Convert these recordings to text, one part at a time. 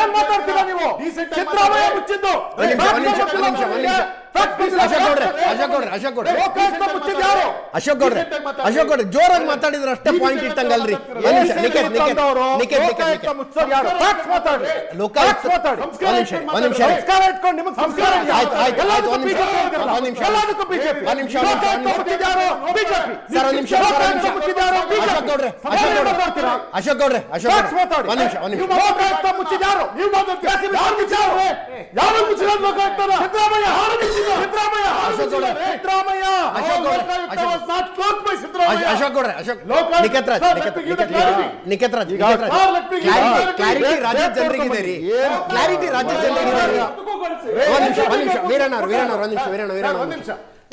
ಏನ್ ಮಾತಾಡ್ತೀರಾ ನೀವು? ಸಿದ್ದರಾಮಯ್ಯ ಮುಚ್ಚಿದ್ದು ಅಶೋಕ್ ಗೌಡ್ರೆ ಜೋರಾಗಿ ಮಾತಾಡಿದ್ರೆ ಅಷ್ಟೇ ಪಾಯಿಂಟ್ ಇಟ್ಟಂಗಲ್ರಿ. ಅಶೋಕ್ ಗೌಡ್ರೆ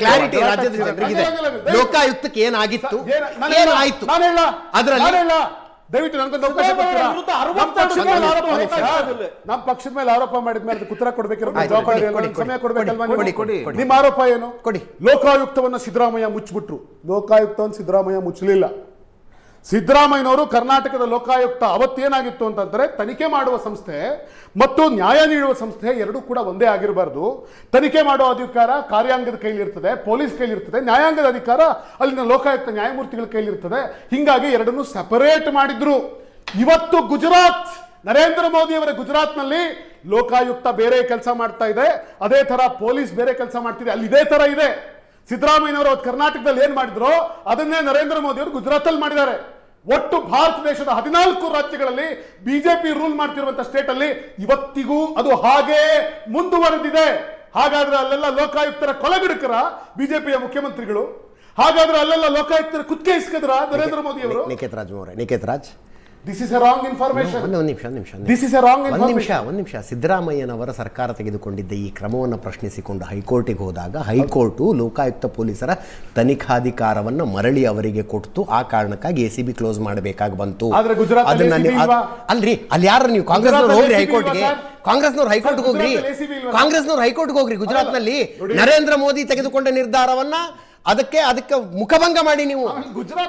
ಕ್ಲಾರಿಟಿ ರಾಜ್ಯದ ಜನರಿಗಿದೆ. ಲೋಕಾಯುಕ್ತಕ್ಕೆ ಏನಾಗಿತ್ತು, ಏನಾಯ್ತು ಅದರಲ್ಲಿ ದಯವಿಟ್ಟು ನನಗೊಂದು ಅವಕಾಶ ಕೊಡ್ತೀರಾ? ನಮ್ಮ ಪಕ್ಷದ ಮೇಲೆ ಆರೋಪ ಮಾಡಿದ ಮೇಲೆ ಉತ್ತರ ಕೊಡ್ಬೇಕಿರೋ ಸಮಯ ಕೊಡ್ಬೇಕಲ್ವಾ? ನಿಮ್ಮ ಆರೋಪ ಏನು? ಲೋಕಾಯುಕ್ತವನ್ನು ಸಿದ್ದರಾಮಯ್ಯ ಮುಚ್ಚಿಬಿಟ್ರು. ಲೋಕಾಯುಕ್ತವನ್ನು ಸಿದ್ದರಾಮಯ್ಯ ಮುಚ್ಚಲಿಲ್ಲ. ಸಿದ್ದರಾಮಯ್ಯನವರು ಕರ್ನಾಟಕದ ಲೋಕಾಯುಕ್ತ ಅವತ್ತೇನಾಗಿತ್ತು ಅಂತಂದ್ರೆ ತನಿಖೆ ಮಾಡುವ ಸಂಸ್ಥೆ ಮತ್ತು ನ್ಯಾಯ ನೀಡುವ ಸಂಸ್ಥೆ ಎರಡೂ ಕೂಡ ಒಂದೇ ಆಗಿರಬಾರ್ದು. ತನಿಖೆ ಮಾಡುವ ಅಧಿಕಾರ ಕಾರ್ಯಾಂಗದ ಕೈಲಿರ್ತದೆ, ಪೊಲೀಸ್ ಕೈಲಿರ್ತದೆ. ನ್ಯಾಯಾಂಗದ ಅಧಿಕಾರ ಅಲ್ಲಿನ ಲೋಕಾಯುಕ್ತ ನ್ಯಾಯಮೂರ್ತಿಗಳ ಕೈಲಿರ್ತದೆ. ಹಿಂಗಾಗಿ ಎರಡನ್ನೂ ಸೆಪರೇಟ್ ಮಾಡಿದ್ರು. ಇವತ್ತು ಗುಜರಾತ್, ನರೇಂದ್ರ ಮೋದಿ ಅವರ ಗುಜರಾತ್ನಲ್ಲಿ ಲೋಕಾಯುಕ್ತ ಬೇರೆ ಕೆಲಸ ಮಾಡ್ತಾ ಇದೆ, ಅದೇ ತರ ಪೊಲೀಸ್ ಬೇರೆ ಕೆಲಸ ಮಾಡ್ತಿದೆ. ಅಲ್ಲಿ ಇದೇ ತರ ಇದೆ. ಸಿದ್ದರಾಮಯ್ಯನವರು ಅವತ್ತು ಕರ್ನಾಟಕದಲ್ಲಿ ಏನ್ ಮಾಡಿದ್ರು ಅದನ್ನೇ ನರೇಂದ್ರ ಮೋದಿ ಅವರು ಗುಜರಾತಲ್ಲಿ ಮಾಡಿದ್ದಾರೆ. ಒಟ್ಟು ಭಾರತ ದೇಶದ 14 ರಾಜ್ಯಗಳಲ್ಲಿ ಬಿಜೆಪಿ ರೂಲ್ ಮಾಡ್ತಿರುವಂತಹ ಸ್ಟೇಟ್ ಅಲ್ಲಿ ಇವತ್ತಿಗೂ ಅದು ಹಾಗೇ ಮುಂದುವರೆದಿದೆ. ಹಾಗಾದ್ರೆ ಅಲ್ಲೆಲ್ಲ ಲೋಕಾಯುಕ್ತರ ಕೊಲೆಗಡುಕರ ಬಿಜೆಪಿಯ ಮುಖ್ಯಮಂತ್ರಿಗಳು? ಹಾಗಾದ್ರೆ ಅಲ್ಲೆಲ್ಲ ಲೋಕಾಯುಕ್ತರ ಕುತ್ತಿಗೆ ಇಸ್ಕದ್ರ ನರೇಂದ್ರ ಮೋದಿ ಅವರು? Nikhet Raj this is a wrong information. ಒಂದು ನಿಮಿಷ. ಸಿದ್ದರಾಮಯ್ಯನವರ ಸರ್ಕಾರ ತೆಗೆದುಕೊಂಡಿದ್ದ ಈ ಕ್ರಮವನ್ನು ಪ್ರಶ್ನಿಸಿಕೊಂಡು ಹೈಕೋರ್ಟಿಗೆ ಹೋದಾಗ ಹೈಕೋರ್ಟು ಲೋಕಾಯುಕ್ತ ಪೊಲೀಸರ ತನಿಖಾಧಿಕಾರವನ್ನು ಮರಳಿ ಅವರಿಗೆ ಕೊಟ್ಟು ಆ ಕಾರಣಕ್ಕಾಗಿ ACB ಕ್ಲೋಸ್ ಮಾಡಬೇಕಾಗಿ ಬಂತು. ಅಲ್ರಿ, ಅಲ್ಲಿ ಯಾರು ನೀವು ಕಾಂಗ್ರೆಸ್ನವ್ರು ಹೋಗ್ರಿ ಹೈಕೋರ್ಟ್ಗೆ, ಕಾಂಗ್ರೆಸ್ನವ್ರು ಹೈಕೋರ್ಟ್ಗೆ ಹೋಗ್ರಿ. ಗುಜರಾತ್ನಲ್ಲಿ ನರೇಂದ್ರ ಮೋದಿ ತೆಗೆದುಕೊಂಡ ನಿರ್ಧಾರವನ್ನ ಅದಕ್ಕೆ ಮುಖಭಂಗ ಮಾಡಿ ನೀವು.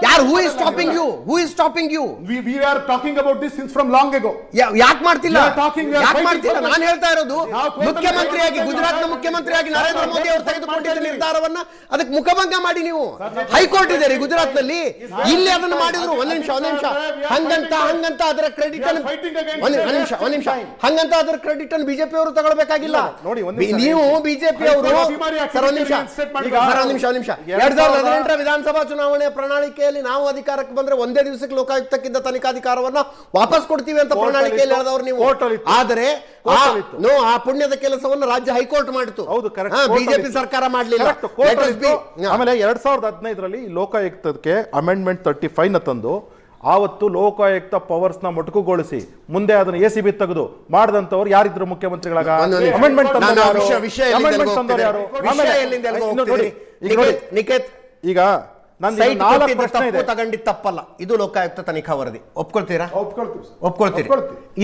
ಯಾರು who is stopping you? We are talking about this since from long ago. ಯಾಕೆ ಮಾಡ್ತಿಲ್ಲ? ನಾನು ಹೇಳ್ತಾ ಇರೋದು ಮುಖ್ಯಮಂತ್ರಿಯಾಗಿ, ಗುಜರಾತ್ನ ಮುಖ್ಯಮಂತ್ರಿಯಾಗಿ ನರೇಂದ್ರ ಮೋದಿ ಅವರು ತೆಗೆದುಕೊಂಡಿದ್ದ ನಿರ್ಧಾರವನ್ನ ಅದಕ್ಕೆ ಮುಖಭಂಗ ಮಾಡಿ ನೀವು. ಹೈಕೋರ್ಟ್ ಇದೆ ರೀ ಗುಜರಾತ್ನಲ್ಲಿ, ಇಲ್ಲಿ ಅದನ್ನು ಮಾಡಿದ್ರು. ಒಂದ್ ನಿಮಿಷ ಹಂಗಂತ ಅದರ ಕ್ರೆಡಿಟ್ ಅದರ ಕ್ರೆಡಿಟ್ ಅನ್ನು ಬಿಜೆಪಿ ಅವರು ತಗೊಳ್ಬೇಕಾಗಿಲ್ಲ. ನೀವು ಬಿಜೆಪಿ ಅವರು 2018 ವಿಧಾನಸಭಾ ಚುನಾವಣೆಯ ಪ್ರಣಾಳಿಕೆಯಲ್ಲಿ ನಾವು ಅಧಿಕಾರಕ್ಕೆ ಬಂದ್ರೆ ಒಂದೇ ದಿವಸಕ್ಕೆ ಲೋಕಾಯುಕ್ತಕ್ಕಿದ್ದ ತನಿಖಾಧಿಕಾರವನ್ನ ವಾಪಸ್ ಕೊಡ್ತೀವಿ ಅಂತ ಪ್ರಣಾಳಿಕೆಯಲ್ಲಿ ಹೇಳಿದವರು ನೀವು. ಆದರೆ ಆ ಪುಣ್ಯದ ಕೆಲಸವನ್ನು ರಾಜ್ಯ ಹೈಕೋರ್ಟ್ ಮಾಡಿತು. ಬಿಜೆಪಿ ಸರ್ಕಾರ ಮಾಡಲಿಲ್ಲ. ಆಮೇಲೆ 2015ರಲ್ಲಿ ಲೋಕಾಯುಕ್ತಕ್ಕೆ ಅಮೆಂಡ್ಮೆಂಟ್ 35 ತಂದು ಆವತ್ತು ಲೋಕಾಯುಕ್ತ ಪವರ್ಸ್ ನ ಮೊಟಕುಗೊಳಿಸಿ ಮುಂದೆ ಅದನ್ನು ACB ತೆಗೆದು ಮಾಡಿದಂತವ್ರು ಯಾರಿದ್ರು ಮುಖ್ಯಮಂತ್ರಿಗಳಾಗ? ಈಗ ತಪ್ಪಲ್ಲ, ಇದು ಲೋಕಾಯುಕ್ತ ತನಿಖಾ ವರದಿ. ಒಪ್ಕೊಳ್ತೀರಾ? ಒಪ್ಕೊಳ್ತೀರಿ.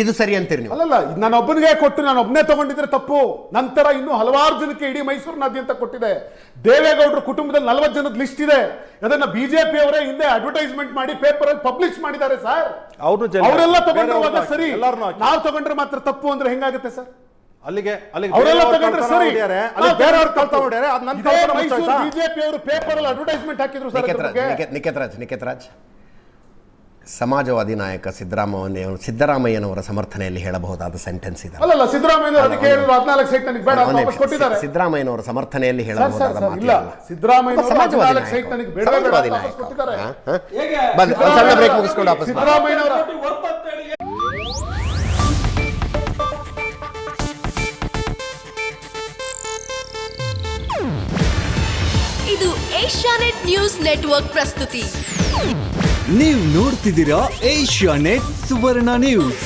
ಇದು ಸರಿ ಅಂತೀರಿ ನೀವು? ಅಲ್ಲಲ್ಲ, ನಾನು ಒಬ್ಬನಿಗೆ ಕೊಟ್ಟು ನಾನು ಒಬ್ಬನೇ ತಗೊಂಡಿದ್ರೆ ತಪ್ಪು. ನಂತರ ಇನ್ನೂ ಹಲವಾರು ಜನಕ್ಕೆ ಇಡೀ ಮೈಸೂರಿನಾದ್ಯಂತ ಕೊಟ್ಟಿದೆ. ದೇವೇಗೌಡರ ಕುಟುಂಬದಲ್ಲಿ 40 ಜನದ ಲಿಸ್ಟ್ ಇದೆ. ಅದನ್ನ ಬಿಜೆಪಿ ಅವರೇ ಹಿಂದೆ ಅಡ್ವರ್ಟೈಸ್ಮೆಂಟ್ ಮಾಡಿ ಪೇಪರ್ ಅಲ್ಲಿ ಪಬ್ಲಿಷ್ ಮಾಡಿದ್ದಾರೆ ಸರ್. ಅವರೆಲ್ಲ ತಗೊಂಡ್ರೆ ಸರಿ, ನಾವು ತಗೊಂಡ್ರೆ ಮಾತ್ರ ತಪ್ಪು ಅಂದ್ರೆ ಹೆಂಗಾಗುತ್ತೆ ಸರ್? ಅಲ್ಲಿಗೆ ಅವರೆಲ್ಲ ತಗೊಂಡ್ರೆ ಸರಿ, ಬಿಜೆಪಿ ಅವರು ಪೇಪರ್ ಅಲ್ಲಿ ಅಡ್ವರ್ಟೈಸ್ಮೆಂಟ್ ಹಾಕಿದ್ರು ಸರ್. ನಿಖೇತ್ ರಾಜ್, ಸಮಾಜವಾದಿ ನಾಯಕ ಸಿದ್ದರಾಮಯ್ಯನವರ ಸಮರ್ಥನೆಯಲ್ಲಿ ಹೇಳಬಹುದಾದ ಸೆಂಟೆನ್ಸ್ ಇದೆ. ಸಿದ್ದರಾಮಯ್ಯನವರ ಸಮರ್ಥನೆಯಲ್ಲಿ ಹೇಳಬಹುದಾದ ಸಣ್ಣ ಬ್ರೇಕ್ ಮುಗಿಸ್ಕೊಂಡು ವಾಪಸ್. ಇದು ಏಷ್ಯಾನೆಟ್ ನ್ಯೂಸ್ ನೆಟ್ವರ್ಕ್ ಪ್ರಸ್ತುತಿ. ನೀವು ನೋಡ್ತಿದ್ದೀರಾ ಏಷ್ಯಾನೆಟ್ ಸುವರ್ಣ ನ್ಯೂಸ್.